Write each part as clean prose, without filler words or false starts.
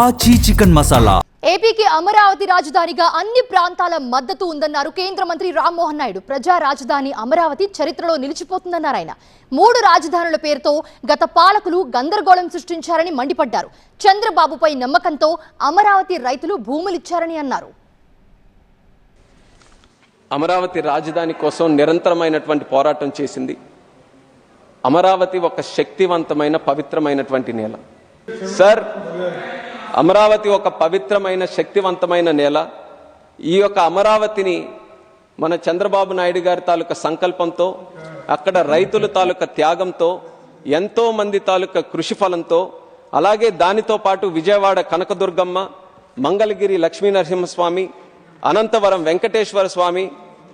ఆచి చికెన్ మసాలా. ఏపీకి అమరావతి రాజధానిగా అన్ని ప్రాంతాల మద్దతు ఉందన్నారు కేంద్ర మంత్రి రామ్మోహన్ నాయుడు. ప్రజా రాజధాని అమరావతి చరిత్రలో నిలిచిపోతుందన్నారు ఆయన. 3 రాజధానుల పేరుతో గత పాలకులు గందరగోళం సృష్టించారని మండిపడ్డారు. చంద్రబాబుపై నమ్మకంతో అమరావతి రైతులు భూములిచ్చారని అన్నారు. అమరావతి రాజధాని కోసం నిరంతరమైనటువంటి పోరాటం చేసింది. అమరావతి ఒక శక్తివంతమైన పవిత్రమైనటువంటి నేల సార్. అమరావతి ఒక పవిత్రమైన శక్తివంతమైన నేల. ఈ యొక్క అమరావతిని మన చంద్రబాబు నాయుడు గారి తాలూకా సంకల్పంతో, అక్కడ రైతుల తాలూకా త్యాగంతో, ఎంతో మంది తాలూకా కృషి ఫలంతో, అలాగే దానితో పాటు విజయవాడ కనకదుర్గమ్మ, మంగళగిరి లక్ష్మీనరసింహస్వామి, అనంతవరం వెంకటేశ్వర స్వామి,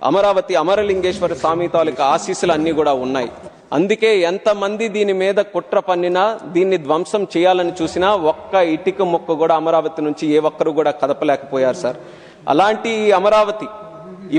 అమరావతి అమరలింగేశ్వర స్వామి తాలూకా ఆశీస్సులు అన్నీ కూడా ఉన్నాయి. అందుకే ఎంతమంది దీని మీద కుట్ర పన్నినా, దీన్ని ధ్వంసం చేయాలని చూసినా ఒక్క ఇటుక మొక్క కూడా అమరావతి నుంచి ఏ ఒక్కరు కూడా కదపలేకపోయారు సార్. అలాంటి అమరావతి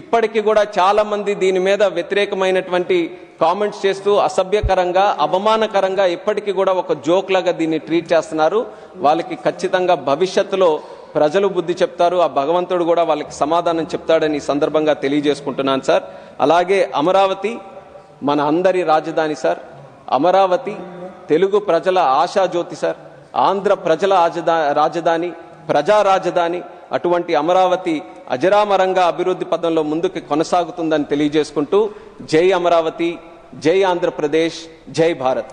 ఇప్పటికీ కూడా చాలా మంది దీని మీద వ్యతిరేకమైనటువంటి కామెంట్స్ చేస్తూ అసభ్యకరంగా, అవమానకరంగా ఇప్పటికీ కూడా ఒక జోక్ లాగా దీన్ని ట్రీట్ చేస్తున్నారు. వాళ్ళకి ఖచ్చితంగా భవిష్యత్తులో ప్రజలు బుద్ధి చెప్తారు. ఆ భగవంతుడు కూడా వాళ్ళకి సమాధానం చెప్తాడని ఈ సందర్భంగా తెలియజేసుకుంటున్నాను సార్. అలాగే అమరావతి మన అందరి రాజధాని సార్. అమరావతి తెలుగు ప్రజల ఆశాజ్యోతి సార్. ఆంధ్ర ప్రజల రాజధాని, ప్రజా రాజధాని. అటువంటి అమరావతి అజరామరంగా అభివృద్ధి పదంలో ముందుకు కొనసాగుతుందని తెలియజేసుకుంటూ జై అమరావతి, జై ఆంధ్రప్రదేశ్, జై భారత్.